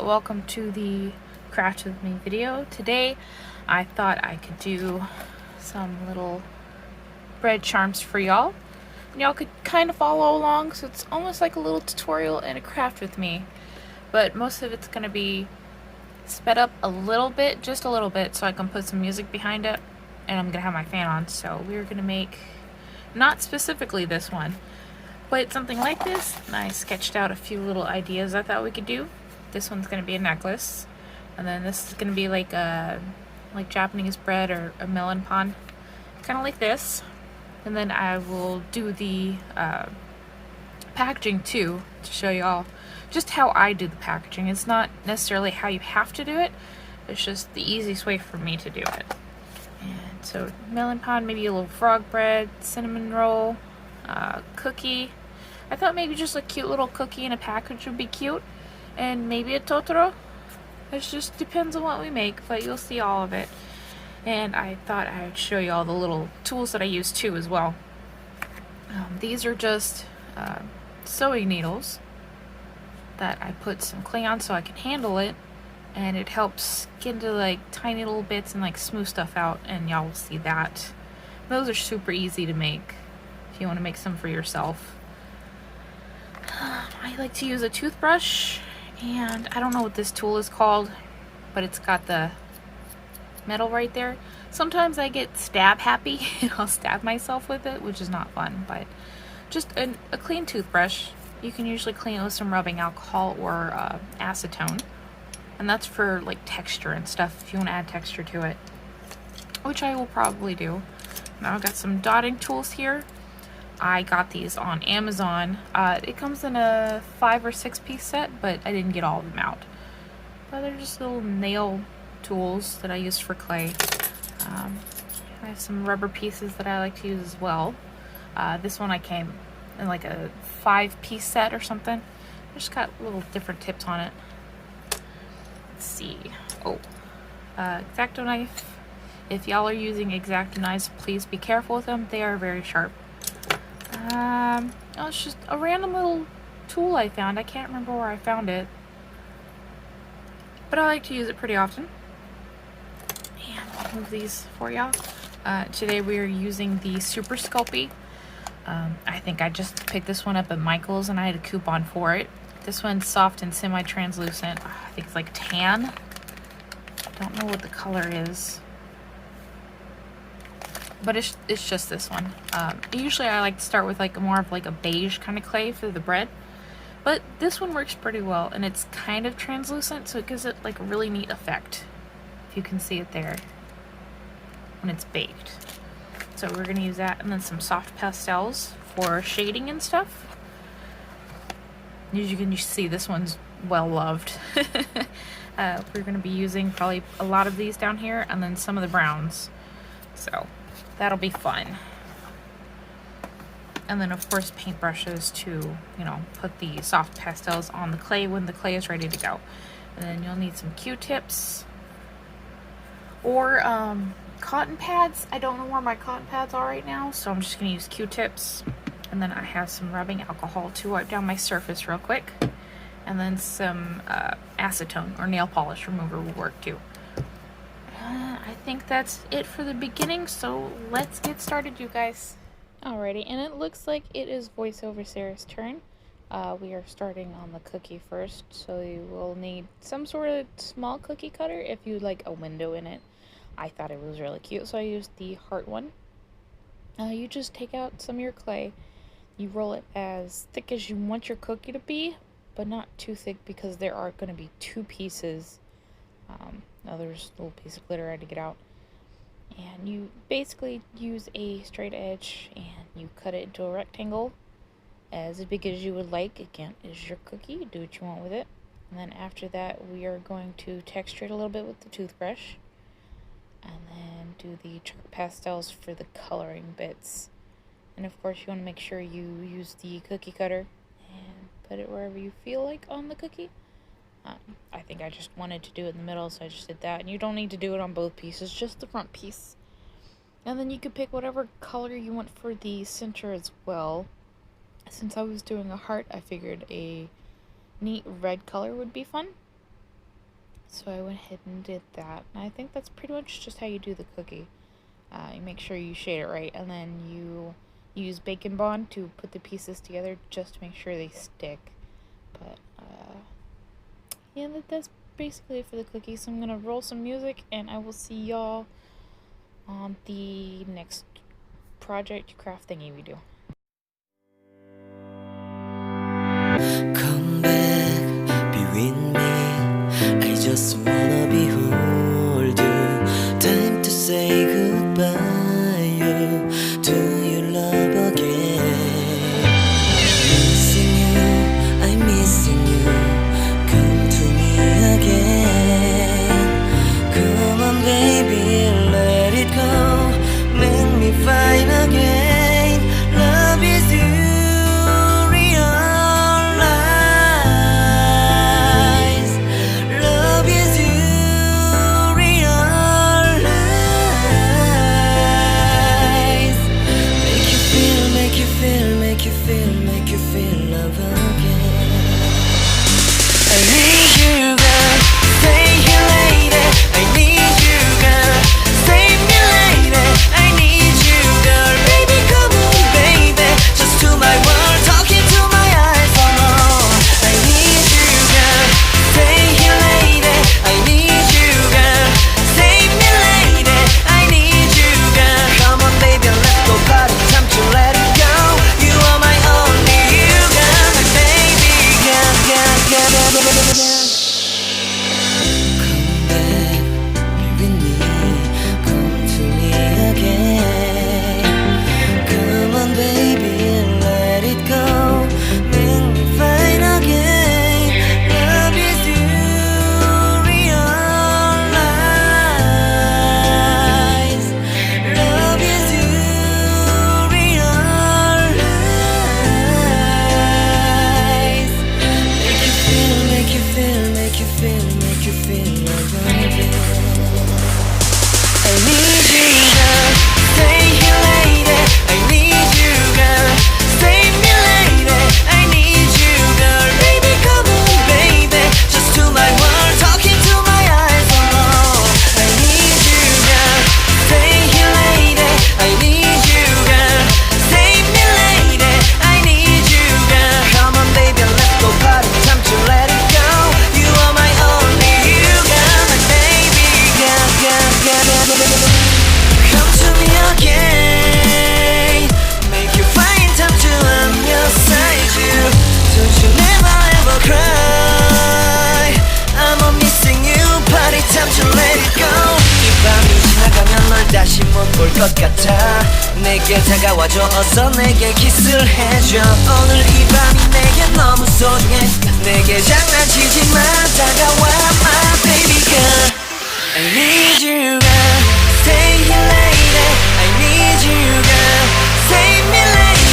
welcome to the Craft With Me video. Today I thought I could do some little bread charms for y'all. And y'all could kind of follow along, so it's almost like a little tutorial and a craft with me. But most of it's going to be sped up a little bit, just a little bit, so I can put some music behind it. And I'm going to have my fan on, so we're going to make, not specifically this one, but something like this. And I sketched out a few little ideas I thought we could do. This one's going to be a necklace, and then this is going to be like a Japanese bread or a MelonPan, kind of like this. And then I will do the packaging too, to show y'all just how I do the packaging. It's not necessarily how you have to do it, it's just the easiest way for me to do it. And so MelonPan, maybe a little frog bread, Cinnamoroll, cookie. I thought maybe just a cute little cookie in a package would be cute, and maybe a Totoro. It just depends on what we make, but you'll see all of it. And I thought I would show you all the little tools that I use too as well. These are just sewing needles that I put some clay on so I can handle it, and it helps get into like tiny little bits and like smooth stuff out, and y'all will see that. Those are super easy to make if you want to make some for yourself. I like to use a toothbrush, and I don't know what this tool is called, but it's got the metal right there. Sometimes I get stab happy and I'll stab myself with it, which is not fun, but just a clean toothbrush. You can usually clean it with some rubbing alcohol or acetone, and that's for like texture and stuff if you want to add texture to it, which I will probably do. Now I've got some dotting tools here. I got these on Amazon. It comes in a 5 or 6 piece set, but I didn't get all of them out. But they're just little nail tools that I use for clay. I have some rubber pieces that I like to use as well. This one I came in like a 5 piece set or something. I just got little different tips on it. Let's see. Oh, X-Acto knife. If y'all are using X-Acto knives, please be careful with them. They are very sharp. Oh, it's just a random little tool I found. I can't remember where I found it, but I like to use it pretty often. And I'll move these for y'all. Today we are using the Super Sculpey. I think I just picked this one up at Michael's and I had a coupon for it. This one's soft and semi-translucent. I think it's like tan. Don't know what the color is, but it's just this one. Usually I like to start with like more of like a beige kind of clay for the bread, but this one works pretty well, and it's kind of translucent, so it gives it like a really neat effect, if you can see it there, when it's baked. So we're going to use that, and then some soft pastels for shading and stuff. As you can see, this one's well loved. We're going to be using probably a lot of these down here, and then some of the browns. So that'll be fun. And then of course paintbrushes to, you know, put the soft pastels on the clay when the clay is ready to go. And then you'll need some Q-tips or cotton pads. I don't know where my cotton pads are right now, so I'm just going to use Q-tips. And then I have some rubbing alcohol to wipe down my surface real quick. And then some acetone or nail polish remover will work too. I think that's it for the beginning, so let's get started, you guys. Alrighty, and it looks like it is voiceover Sarah's turn. We are starting on the cookie first, so you will need some sort of small cookie cutter if you'd like a window in it. I thought it was really cute, so I used the heart one. You just take out some of your clay, you roll it as thick as you want your cookie to be, but not too thick because there are going to be 2 pieces. Now there's a little piece of glitter I had to get out. And you basically use a straight edge and you cut it into a rectangle as big as you would like. Again, it's your cookie, do what you want with it. And then after that we are going to texture it a little bit with the toothbrush, and then do the chalk pastels for the coloring bits. And of course you want to make sure you use the cookie cutter and put it wherever you feel like on the cookie. I think I just wanted to do it in the middle, so I just did that. And you don't need to do it on both pieces, just the front piece. And then you could pick whatever color you want for the center as well. Since I was doing a heart, I figured a neat red color would be fun. So I went ahead and did that. And I think that's pretty much just how you do the cookie. You make sure you shade it right, and then you use Bacon Bond to put the pieces together just to make sure they stick. But yeah, that's basically it for the cookie. So I'm gonna roll some music, and I will see y'all on the next project craft thingy we do. Come back, be with me. I just wanna behold you. Time to say goodbye. Do you love again? Missing you, I'm missing you. Come to me again. Come on, baby, let it go. Make me fine again. Love is you. 것 같아. 내게 다가와줘 어서 내게 키스를 해줘. 오늘 이 밤이 내게 너무 소중해. 내게 장난치지 마. 다가와 my baby girl. I need you girl. Stay here lady. I need you girl. Save me lady.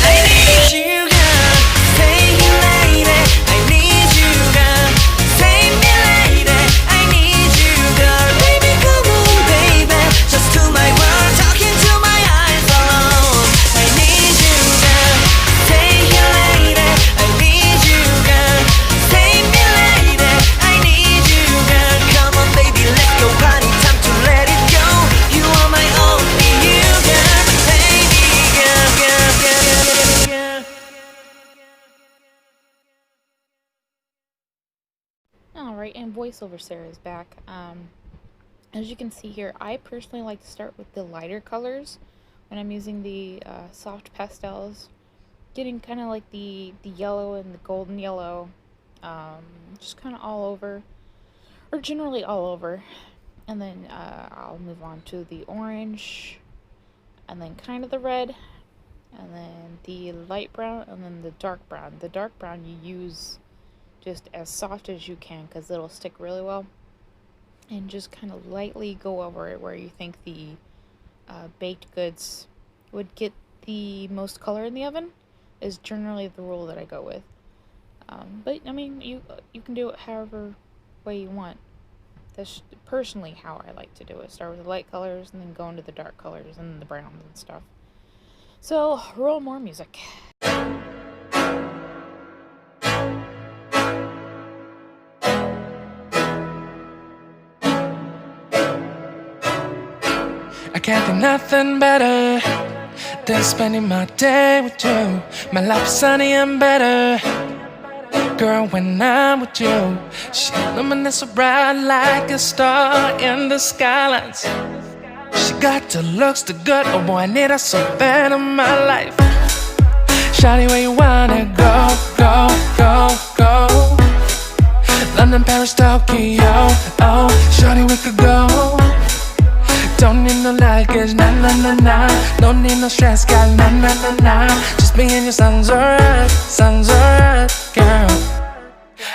I need you girl. Stay here lady. I need you girl. Save me lady. I need you girl. Baby come on baby. Just to my world, talking to my eyes alone. I need you girl. Stay here lady. I need you girl. Save me lady. I need you girl. Come on baby, let's go party. Time to let it go. You are my only you girl. Baby girl, girl, girl, girl. Alright, and voiceover Sarah is back. As you can see here, I personally like to start with the lighter colors when I'm using the soft pastels, getting kind of like the yellow and the golden yellow, just kind of all over, or generally all over, and then I'll move on to the orange, and then kind of the red, and then the light brown, and then the dark brown. The dark brown you use just as soft as you can because it'll stick really well, and just kind of lightly go over it where you think the baked goods would get the most color in the oven is generally the rule that I go with. But I mean, you can do it however way you want. That's personally how I like to do it. Start with the light colors and then go into the dark colors and the browns and stuff. So roll more music. I can't think nothing better than spending my day with you. My life is sunny and better, girl, when I'm with you. She luminous so bright like a star in the skylines. She got the looks, the good, oh boy, I need her so bad in my life. Shawty, where you wanna go, go, go, go? London, Paris, Tokyo, oh, shawty, we could go. Don't need no luggage, nah, nah, nah, nah. Don't need no stress, got nah, nah, nah, nah. Just me and you sounds alright, girl.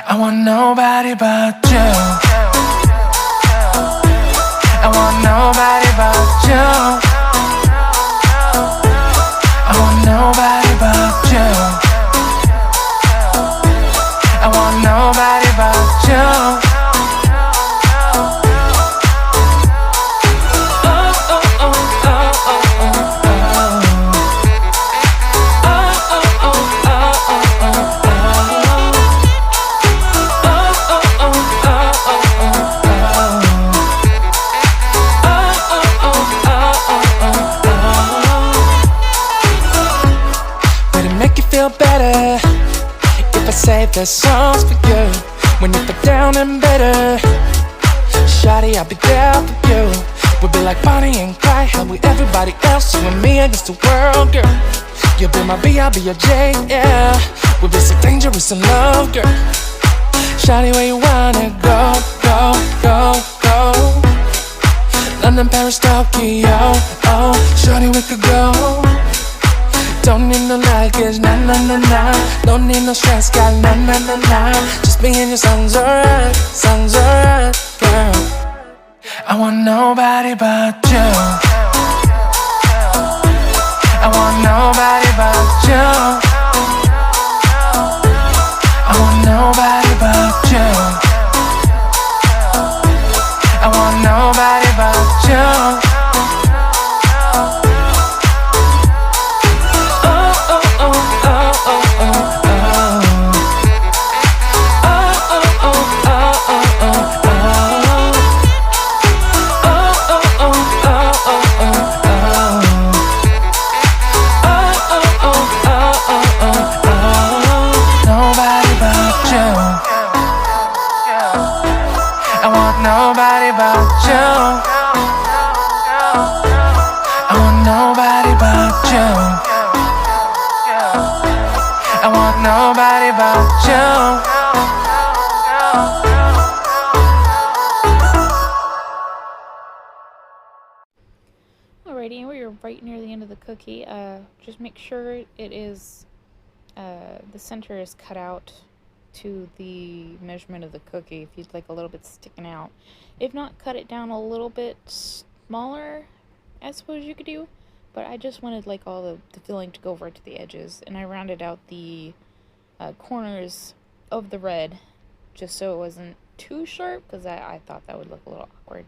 I want nobody but you. I want nobody but you. I want nobody but you. I want nobody but you. Better if I save the songs for you when you feel down and bitter. Shawty, I'll be there for you. We'll be like Bonnie and Clyde, how we everybody else, you and me against the world, girl. You'll be my B, I'll be your J, yeah. We'll be so dangerous in love, girl. Shawty, where you wanna go, go, go, go? London, Paris, Tokyo, oh, shawty, we could go. Don't need no luggage, nah, nah, nah, nah. Don't need no stress, got nah, nah, nah, nah. Just me and you sounds alright, girl. I want nobody but you. I want nobody but you. I want nobody but you. I want nobody but you. Nobody but you. I want nobody but you. I want nobody but you. Alrighty, and we're right near the end of the cookie. Just make sure it is the center is cut out to the measurement of the cookie if you'd like a little bit sticking out. If not, cut it down a little bit smaller, I suppose you could do, but I just wanted like all the filling to go right to the edges, and I rounded out the corners of the red just so it wasn't too sharp, because I thought that would look a little awkward.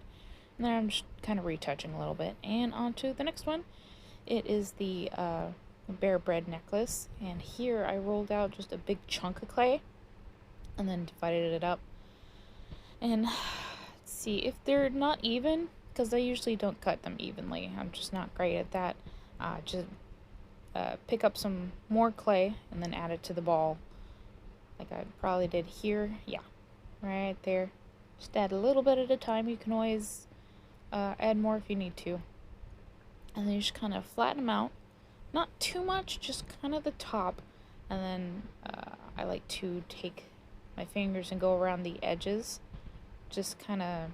And then I'm just kind of retouching a little bit. And on to the next one. It is the Bear Bun Necklace, and here I rolled out just a big chunk of clay and then divided it up. And let's see, if they're not even, because I usually don't cut them evenly, I'm just not great at that, just pick up some more clay and then add it to the ball like I probably did here. Yeah, right there. Just add a little bit at a time. You can always add more if you need to. And then you just kind of flatten them out. Not too much, just kind of the top. And then I like to take my fingers and go around the edges. Just kind of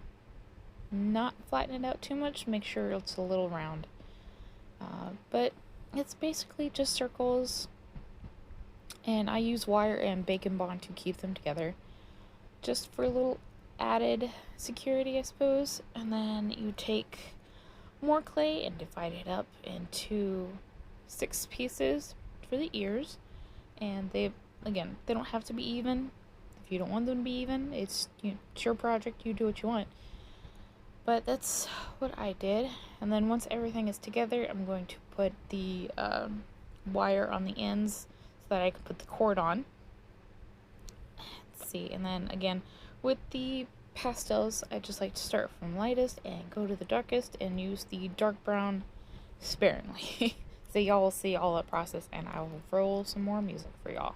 not flatten it out too much. Make sure it's a little round. But it's basically just circles. And I use wire and bacon bond to keep them together. Just for a little added security, I suppose. And then you take more clay and divide it up into 6 pieces for the ears. And they don't have to be even. If you don't want them to be even, it's your project, you do what you want. But that's what I did. And then once everything is together, I'm going to put the wire on the ends so that I can put the cord on. Let's see, and then again, with the pastels, I just like to start from lightest and go to the darkest and use the dark brown sparingly. So y'all will see all that process, and I will roll some more music for y'all.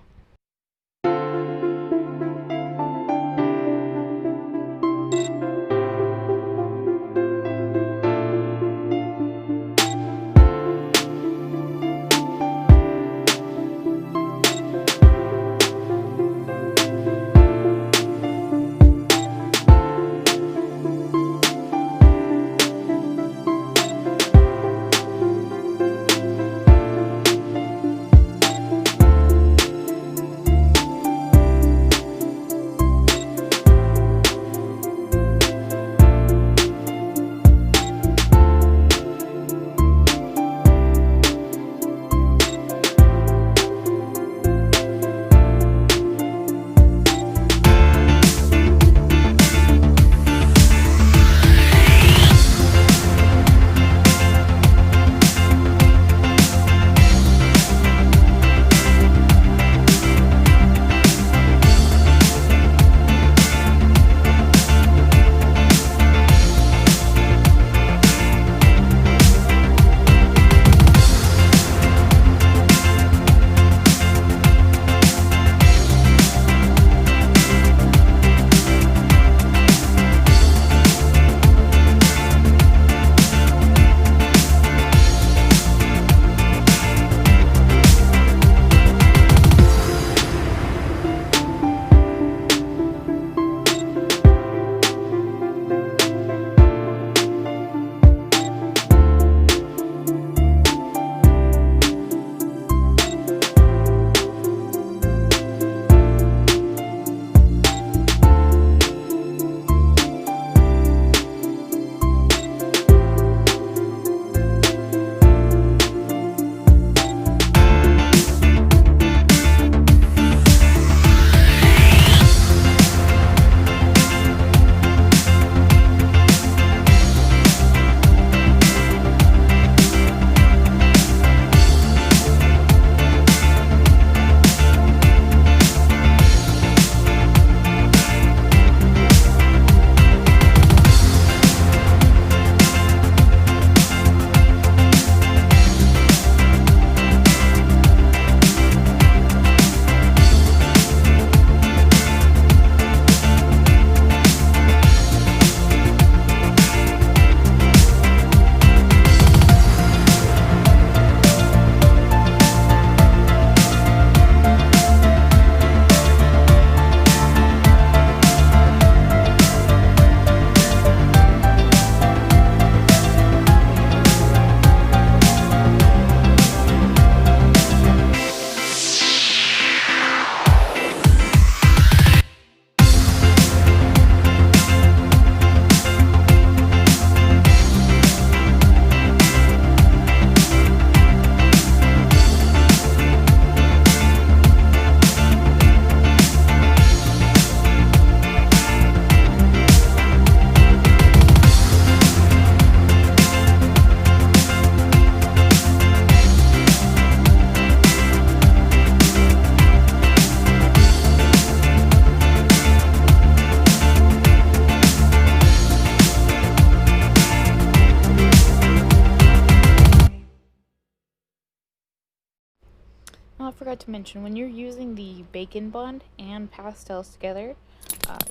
I forgot to mention, when you're using the bacon bond and pastels together,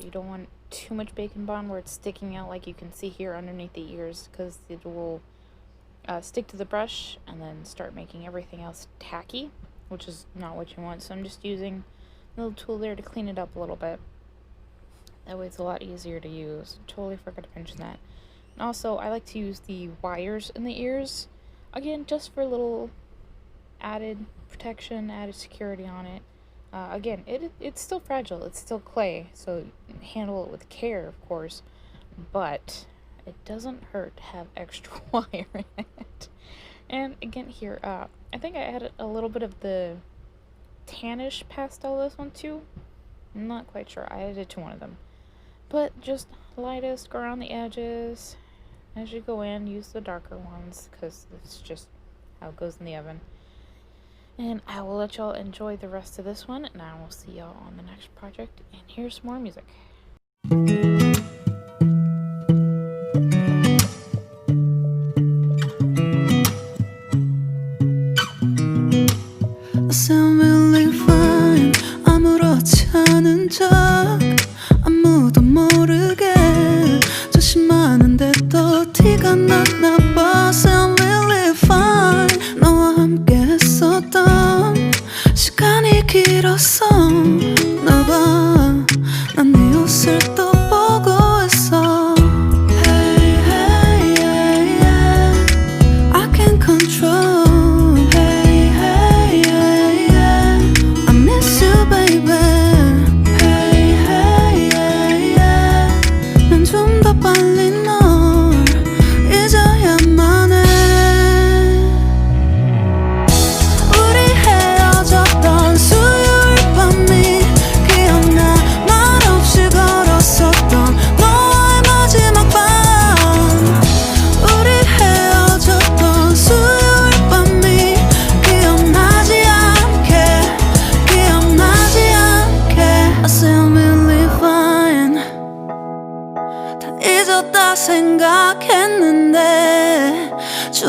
you don't want too much bacon bond where it's sticking out like you can see here underneath the ears, because it will stick to the brush and then start making everything else tacky, which is not what you want. So I'm just using a little tool there to clean it up a little bit. That way it's a lot easier to use. Totally forgot to mention that. And also, I like to use the wires in the ears, again, just for a little added protection, added security on it. Again, it's still fragile, it's still clay, so handle it with care, of course, but it doesn't hurt to have extra wire in it. And again here, I think I added a little bit of the tannish pastel this one too. I'm not quite sure, I added it to one of them. But just lightest, go around the edges. As you go in, use the darker ones, because it's just how it goes in the oven. And I will let y'all enjoy the rest of this one, and I will see y'all on the next project. And here's more music.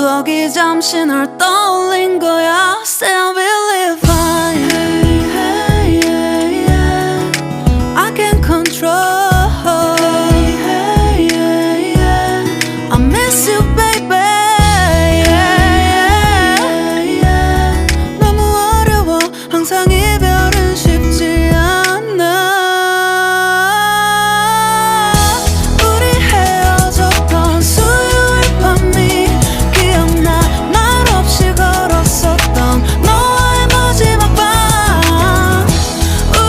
추억이 잠시 널 떠올린 거야. Still believe I can control. I miss you baby. 너무 어려워 항상 이별은 쉽지 않아. 우리 헤어졌던 수요일 밤이 기억나. 말없이 걸었었던 너와의 마지막 밤.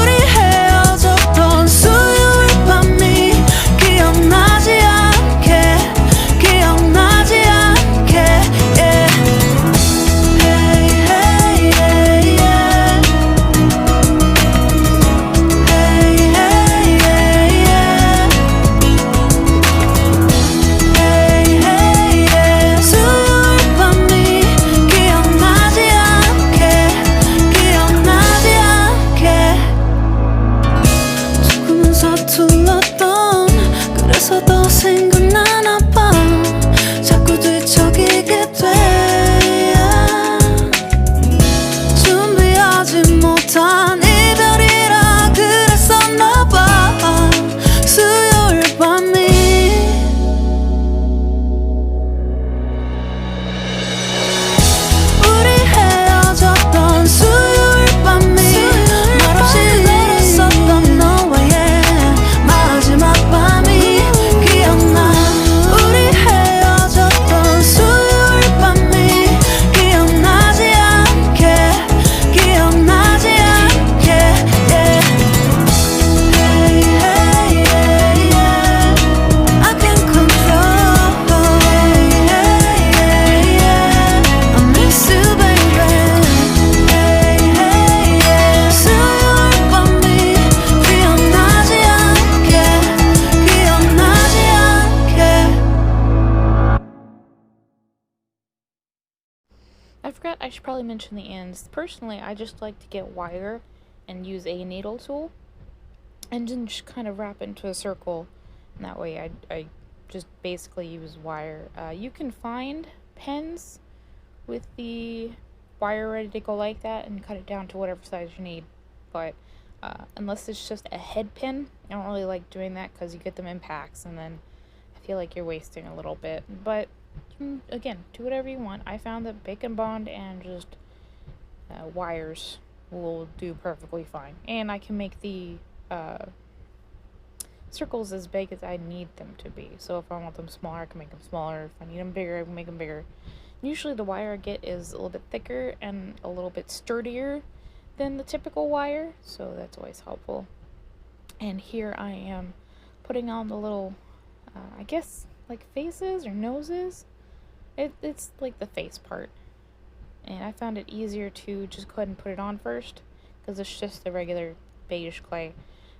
우리 헤어졌던 수요일 밤이 기억나지 않게 기억나지 않게 yeah. Hey hey yeah yeah. Hey hey yeah yeah. Hey hey yeah. 수요일 밤이 기억나지 않게 기억나지 않게. 조금은 서툴렀던 그래서 더 생각나나 봐. 자꾸 뒤척이게 돼. 준비하지 못한 이별이라 그랬었나 봐. 수요일 밤이 우리 헤어졌던 수요일 밤이 말없이 걸었었던 너와의 마지막 밤이 기억나. 우리 헤어졌던 수요일 밤이 기억나지 않게 기억나지 않게 yeah. Hey hey yeah yeah. I can control. Hey hey yeah. I miss you baby. Hey hey yeah. 수요일 밤이 기억나지 않게 기억나지 않게. I forgot I should probably mention the ends. Personally, I just like to get wire and use a needle tool and then just kind of wrap into a circle. And that way I just basically use wire. You can find pens with the wire ready to go like that and cut it down to whatever size you need. But unless it's just a head pin, I don't really like doing that because you get them in packs and then I feel like you're wasting a little bit. But again, do whatever you want. I found that Bacon Bond and just wires will do perfectly fine. And I can make the circles as big as I need them to be. So if I want them smaller, I can make them smaller. If I need them bigger, I can make them bigger. Usually the wire I get is a little bit thicker and a little bit sturdier than the typical wire, so that's always helpful. And here I am putting on the little, I guess, like faces or noses. It's like the face part. And I found it easier to just go ahead and put it on first, because it's just the regular beige clay.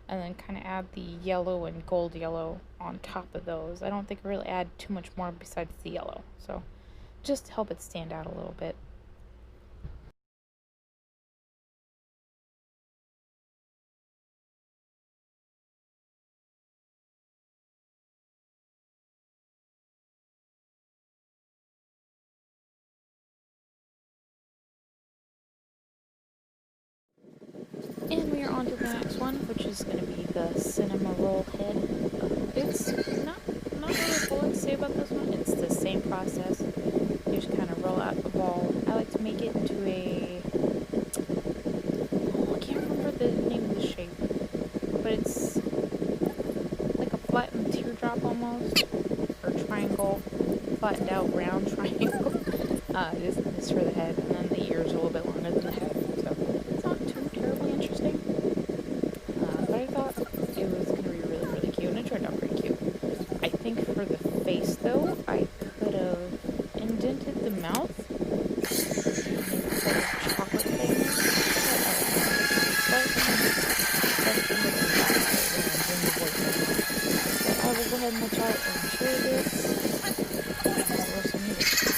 And then kind of add the yellow and gold yellow on top of those. I don't think I really add too much more besides the yellow. So just to help it stand out a little bit. And we are on to the next one, which is going to be the Cinnamoroll head. It's not really full to say about this one. It's the same process. You just kind of roll out the ball. I like to make it into a... Oh, I can't remember the name of the shape. But it's like a flattened teardrop almost. Or triangle. Flattened out round triangle. This is for the head. And then the ears are a little bit longer than the head. So it's not too terribly interesting. But I thought it was going to be really, really cute. And it turned out pretty cute. I think for the face, though, I could have indented the mouth. Maybe put a chocolate thing. I will go ahead and let y'all enjoy this. Roll some music.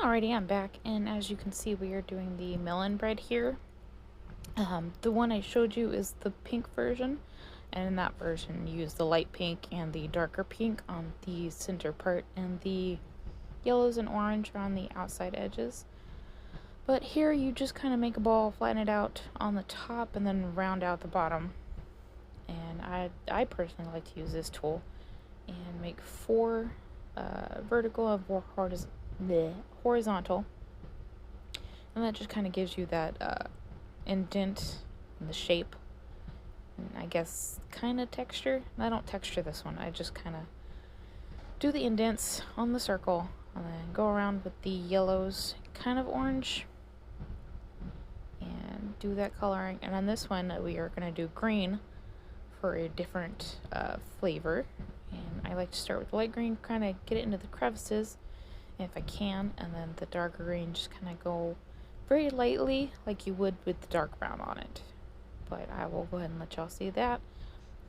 Alrighty, I'm back, and as you can see, we are doing the melon bread here. The one I showed you is the pink version, and in that version you use the light pink and the darker pink on the center part, and the yellows and orange are on the outside edges. But here you just kind of make a ball, flatten it out on the top, and then round out the bottom. And I personally like to use this tool and make 4 vertical and 4 horizontal, and that just kind of gives you that indent in the shape, and I guess kind of texture. I don't texture this one, I just kind of do the indents on the circle and then go around with the yellows, kind of orange, and do that coloring. And on this one we are going to do green for a different flavor, and I like to start with light green, kind of get it into the crevices if I can, and then the darker green just kind of go very lightly like you would with the dark brown on it. But I will go ahead and let y'all see that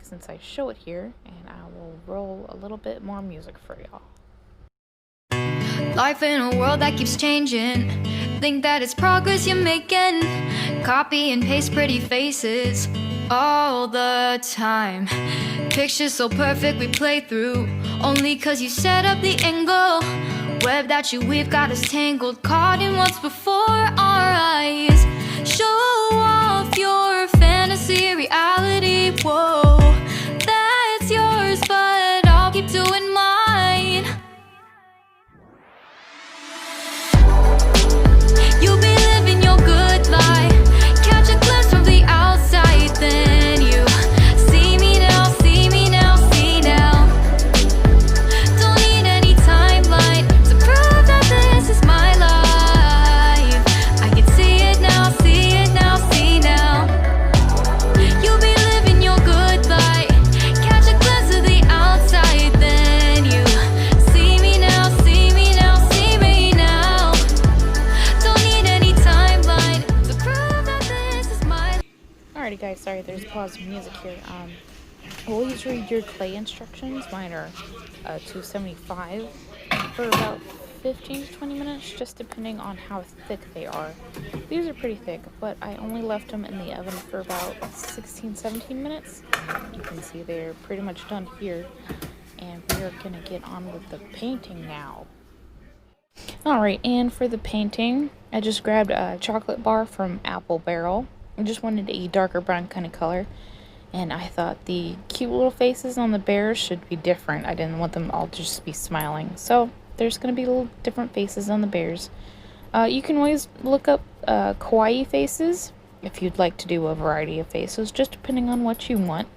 since I show it here, and I will roll a little bit more music for y'all. Life in a world that keeps changing, think that it's progress you're making. Copy and paste pretty faces all the time. Pictures so perfect we play through, only cause you set up the angle. Web that you weave got us tangled, caught in what's before our eyes. Show off your fantasy reality, whoa, that's yours, but I'll keep doing mine. You'll be living your good life, catch a glimpse from the outside, then you see me now, see me now, see now. Don't need any timeline to prove that this is my life. I can see it now, see it now, see now. You'll be living your good life, catch a glimpse of the outside, then you see me now, see me now, see me now. Don't need any timeline to prove that this is my life. Alrighty guys, sorry there's a pause of music here. Always read your clay instructions. Mine are 275 for about 15 to 20 minutes, just depending on how thick they are. These are pretty thick, but I only left them in the oven for about 16-17 minutes. You can see they're pretty much done here, and we are gonna get on with the painting now. Alright, and for the painting, I just grabbed a chocolate bar from Apple Barrel. I just wanted a darker brown kind of color, and I thought the cute little faces on the bears should be different. I didn't want them all to just be smiling, so there's going to be little different faces on the bears. You can always look up Kawaii faces if you'd like to do a variety of faces, just depending on what you want.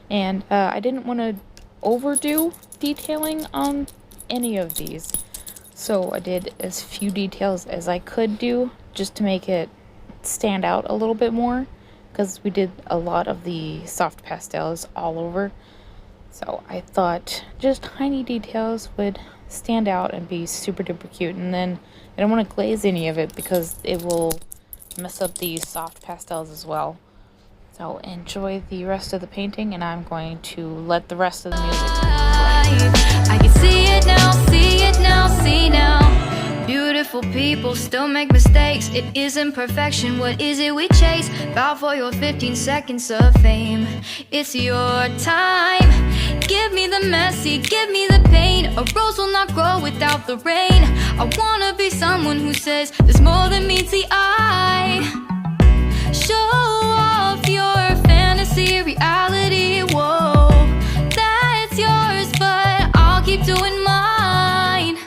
And I didn't want to overdo detailing on any of these, so I did as few details as I could do just to make it stand out a little bit more, because we did a lot of the soft pastels all over, so I thought just tiny details would stand out and be super duper cute. And then I don't want to glaze any of it because it will mess up the soft pastels as well. So enjoy the rest of the painting, and I'm going to let the rest of the music play. I can see it now, see it now, see now. Beautiful people still make mistakes. It isn't perfection, what is it we chase? Bow for your 15 seconds of fame. It's your time. Give me the messy, give me the pain. A rose will not grow without the rain. I wanna be someone who says there's more than meets the eye. Show off your fantasy reality, whoa, that's yours, but I'll keep doing mine.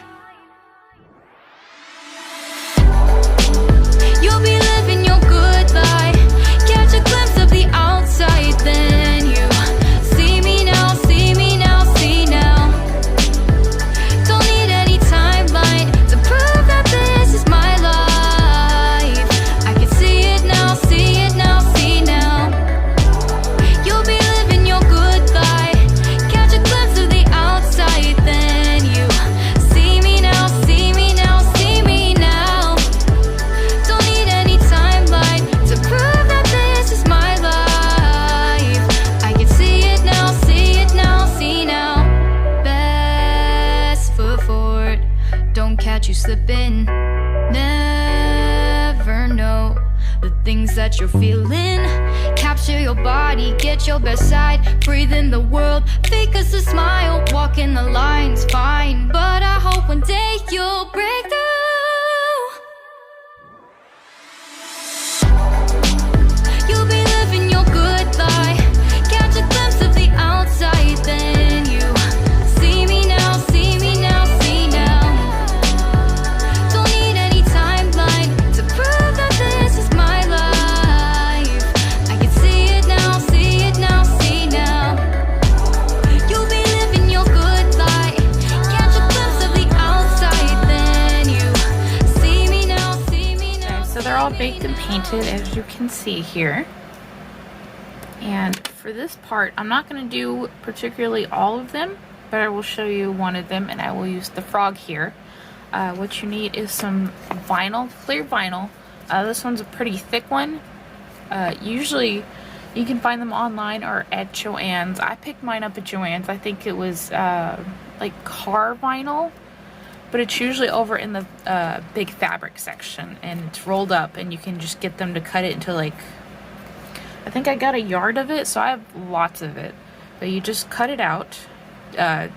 You'll be living your good life, catch a glimpse of the outside, then you see me now, see me now, see now. Don't need any timeline to prove that this is my life. I can see that you're feeling. Capture your body, get your best side. Breathe in the world, fake us a smile. Walking the lines, fine. But I hope one day you'll break through. You'll be living your good life. Catch a glimpse of the outside, then you see me now, see me now, see now. Don't need any timeline to prove that this is my life. I can see it now, see it now, see now. You'll be living your good life. Catch a glimpse of the outside, then you see me now, see me now. So they're all baked and painted, as you can see here. And for this part, I'm not going to do particularly all of them, but I will show you one of them, and I will use the frog here. What you need is some vinyl, clear vinyl. This one's a pretty thick one. Usually you can find them online or at Joann's. I picked mine up at Joann's. I think it was like car vinyl, but it's usually over in the big fabric section, and it's rolled up, and you can just get them to cut it into like, I think I got a yard of it, so I have lots of it. But you just cut it out. I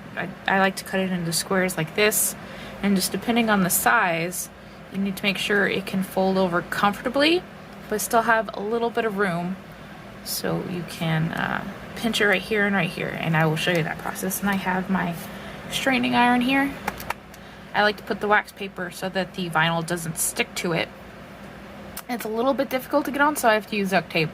like to cut it into squares like this, and just depending on the size, you need to make sure it can fold over comfortably, but still have a little bit of room, so you can pinch it right here and right here. And I will show you that process. And I have my straightening iron here. I like to put the wax paper so that the vinyl doesn't stick to it. It's a little bit difficult to get on, so I have to use duct tape,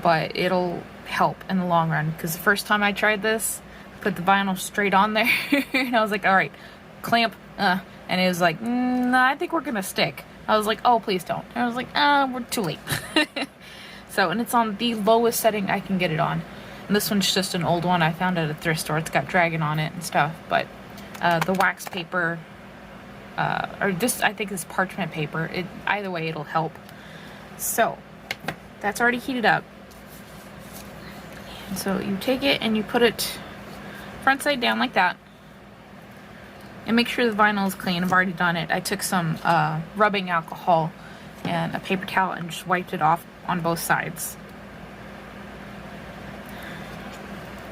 but it'll help in the long run, because the first time I tried this, I put the vinyl straight on there and I was like, all right, clamp, and it was like, nah, I think we're gonna stick. I was like, oh, please don't. And I was like, we're too late. So, and it's on the lowest setting I can get it on. And this one's just an old one I found at a thrift store. It's got dragon on it and stuff, but the wax paper, or this, I think is parchment paper. Either way, it'll help. So that's already heated up. And so you take it and you put it front side down like that. And make sure the vinyl is clean. I've already done it. I took some rubbing alcohol and a paper towel and just wiped it off on both sides.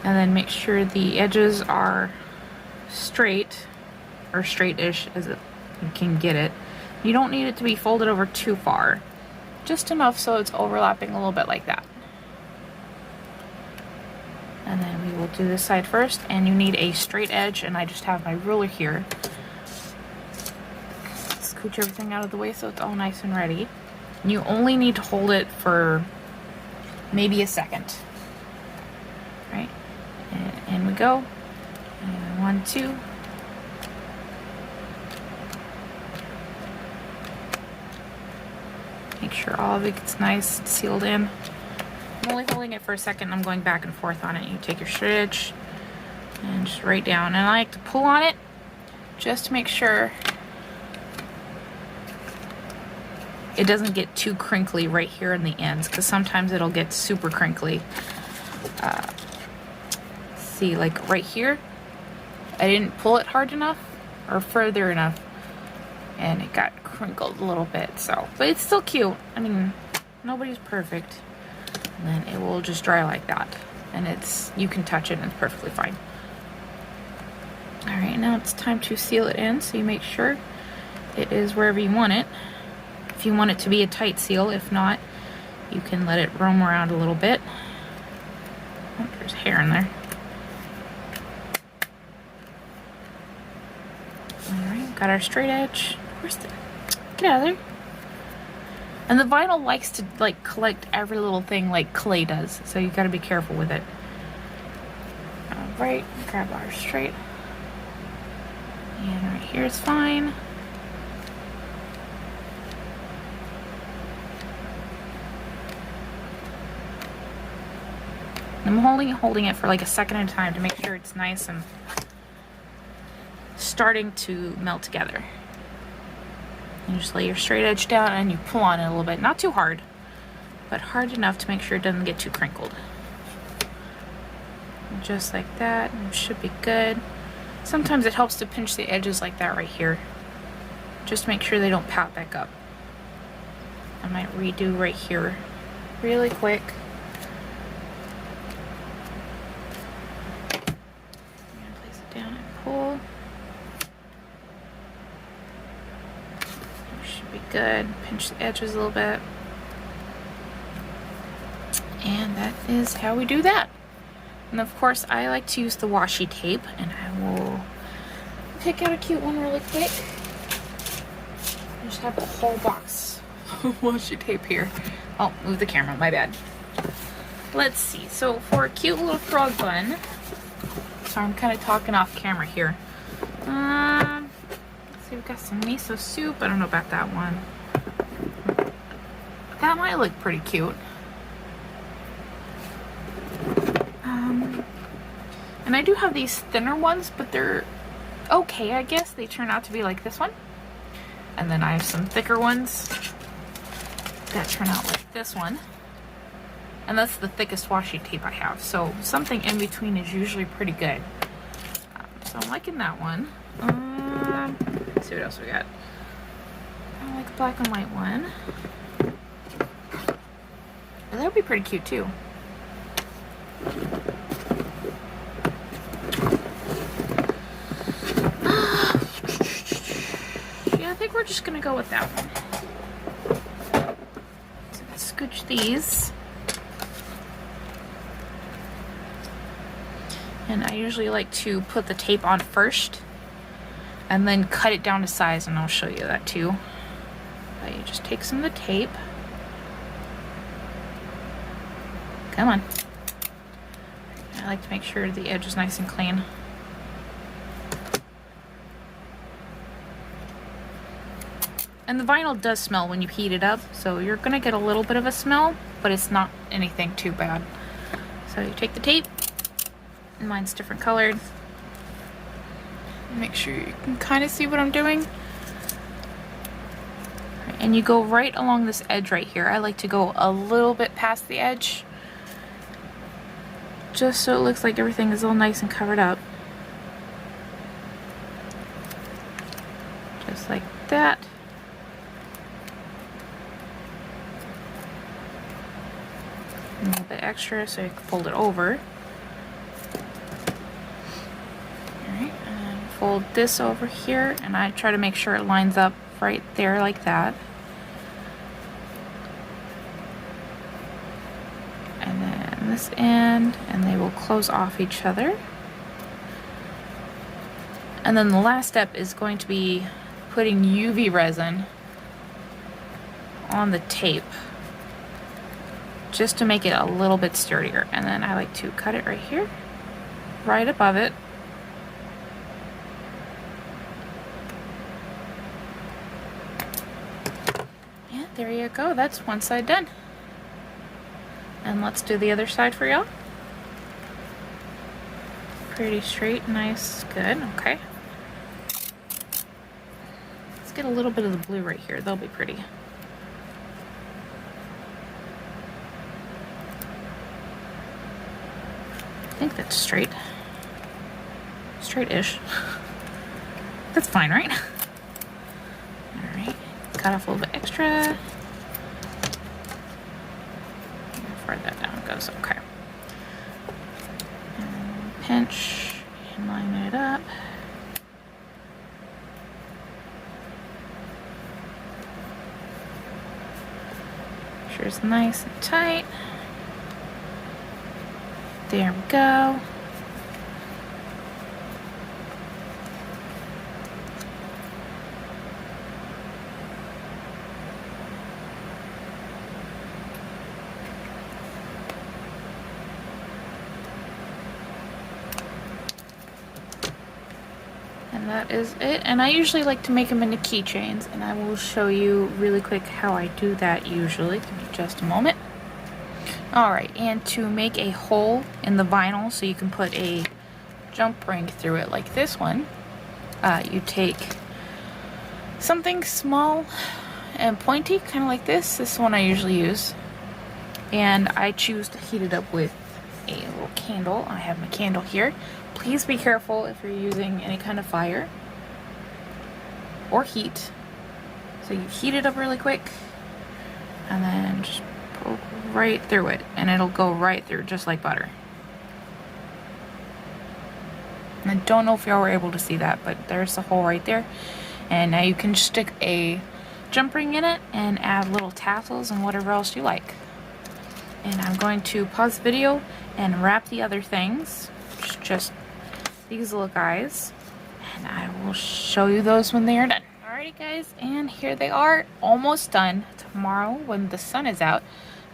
And then make sure the edges are straight, or straight-ish as you can get it. You don't need it to be folded over too far. Just enough so it's overlapping a little bit like that. And then we will do this side first, and you need a straight edge, and I just have my ruler here. Scooch everything out of the way so it's all nice and ready. And you only need to hold it for maybe a second. Right? And in we go. And 1, 2. Make sure all of it gets nice and sealed in. I'm only holding it for a second. I'm going back and forth on it. You take your straight edge and just right down. And I like to pull on it just to make sure it doesn't get too crinkly right here in the ends, because sometimes it'll get super crinkly. See, like right here, I didn't pull it hard enough or further enough, and it got crinkled a little bit. So, but it's still cute. I mean, nobody's perfect. And then it will just dry like that, and you can touch it and it's perfectly fine. All right, now it's time to seal it in, so you make sure it is wherever you want it. If you want it to be a tight seal, if not, you can let it roam around a little bit. Oh, there's hair in there. All right, got our straight edge. Get out of there. And the vinyl likes to like collect every little thing like clay does, so you gotta be careful with it. All right, grab our straight. And right here is fine. I'm holding it for like a second at a time to make sure it's nice and starting to melt together. You just lay your straight edge down and you pull on it a little bit. Not too hard, but hard enough to make sure it doesn't get too crinkled. And just like that, and it should be good. Sometimes it helps to pinch the edges like that right here. Just make sure they don't pout back up. I might redo right here really quick. And place it down and pull. Should be good. Pinch the edges a little bit. And that is how we do that. And of course, I like to use the washi tape, and I will pick out a cute one really quick. I just have a whole box of washi tape here. Oh, move the camera, my bad. Let's see, so for a cute little frog bun, sorry, I'm kind of talking off camera here. Let's see, we've got some miso soup. I don't know about that one. That might look pretty cute. And I do have these thinner ones, but they're okay, I guess. They turn out to be like this one. And then I have some thicker ones that turn out like this one. And that's the thickest washi tape I have. So something in between is usually pretty good. So I'm liking that one. Let's see what else we got. I like a black and white one. That would be pretty cute too. Yeah, I think we're just gonna go with that one. So let's scooch these. And I usually like to put the tape on first and then cut it down to size, and I'll show you that too. But you just take some of the tape. Come on. I like to make sure the edge is nice and clean. And the vinyl does smell when you heat it up, so you're gonna get a little bit of a smell, but it's not anything too bad. So you take the tape, and mine's different colored. Make sure you can kind of see what I'm doing. And you go right along this edge right here. I like to go a little bit past the edge, just so it looks like everything is all nice and covered up. Just like that. A little bit extra so you can fold it over. Alright, and fold this over here, and I try to make sure it lines up right there like that. And then this end, and they will close off each other. And then the last step is going to be putting UV resin on the tape, just to make it a little bit sturdier. And then I like to cut it right here, right above it. Yeah, there you go. That's one side done. And let's do the other side for y'all. Pretty straight, nice, good, okay. Let's get a little bit of the blue right here. They'll be pretty. I think that's straight. Straight-ish. That's fine, right? Alright, cut off a little bit extra. How far that down goes, okay. And pinch and line it up. Make sure it's nice and tight. There we go. And that is it. And I usually like to make them into keychains, and I will show you really quick how I do that usually. Give me just a moment. Alright, and to make a hole in the vinyl so you can put a jump ring through it like this one, you take something small and pointy, kind of like this. This is one I usually use. And I choose to heat it up with a little candle. I have my candle here. Please be careful if you're using any kind of fire or heat. So you heat it up really quick and then just poke right through it, and it'll go right through just like butter. And I don't know if y'all were able to see that, but there's the hole right there. And now you can stick a jump ring in it and add little tassels and whatever else you like. And I'm going to pause the video and wrap the other things, just these little guys, and I will show you those when they are done. Alrighty guys, and here they are, almost done. Tomorrow when the sun is out,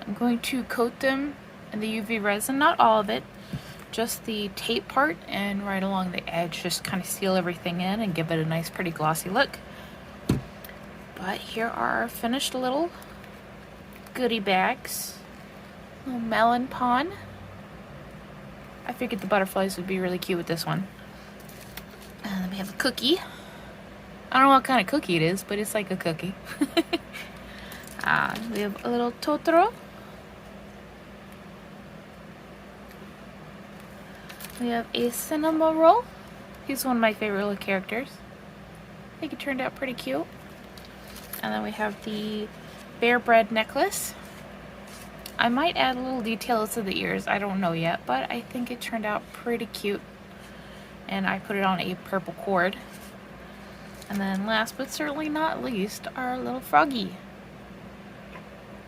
I'm going to coat them in the UV resin, not all of it, just the tape part and right along the edge, just kind of seal everything in and give it a nice pretty glossy look. But here are our finished little goodie bags. Little MelonPan. I figured the butterflies would be really cute with this one. And then we have a cookie. I don't know what kind of cookie it is, but it's like a cookie. We have a little Totoro. We have a Cinnamoroll. He's one of my favorite little characters. I think it turned out pretty cute. And then we have the Bear Bun Necklace. I might add little details to the ears, I don't know yet, but I think it turned out pretty cute. And I put it on a purple cord. And then last but certainly not least, our little froggy.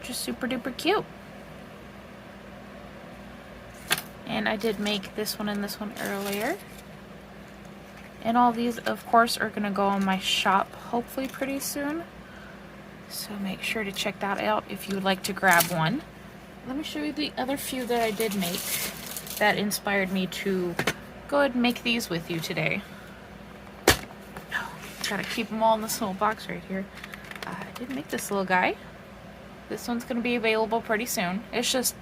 Just super duper cute. And I did make this one and this one earlier. And all these, of course, are going to go on my shop hopefully pretty soon. So make sure to check that out if you would like to grab one. Let me show you the other few that I did make that inspired me to go ahead and make these with you today. Gotta keep them all in this little box right here. I did make this little guy. This one's going to be available pretty soon. It's just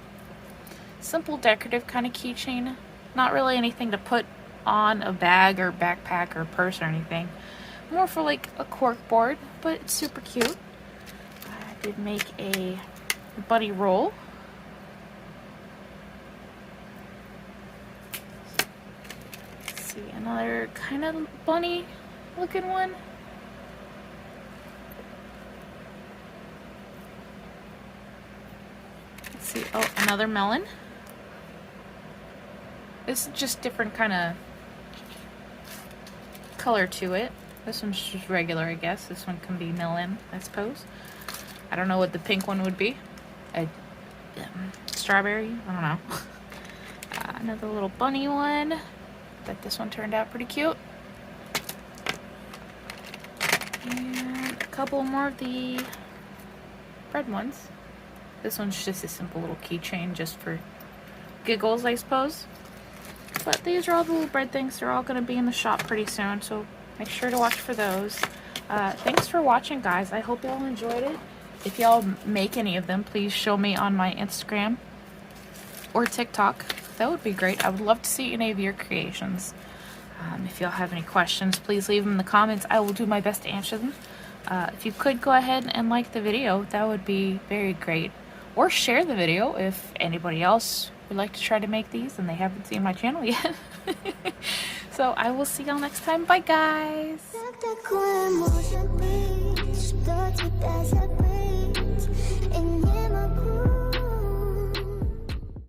simple decorative kind of keychain. Not really anything to put on a bag or backpack or purse or anything. More for like a cork board, but it's super cute. I did make a bunny roll. Let's see, another kind of bunny looking one. Let's see, oh, another melon. This is just different kind of color to it. This one's just regular, I guess. This one can be melon, I suppose. I don't know what the pink one would be. Strawberry? I don't know. Another little bunny one. But this one turned out pretty cute. And a couple more of the red ones. This one's just a simple little keychain just for giggles, I suppose. But these are all the little bread things. They're all going to be in the shop pretty soon, so make sure to watch for those. Thanks for watching, guys. I hope y'all enjoyed it. If y'all make any of them, please show me on my Instagram or TikTok. That would be great. I would love to see any of your creations. If y'all have any questions, please leave them in the comments. I will do my best to answer them. If you could go ahead and like the video, that would be very great. Or share the video if anybody else would like to try to make these and they haven't seen my channel yet. So I will see y'all next time. Bye, guys.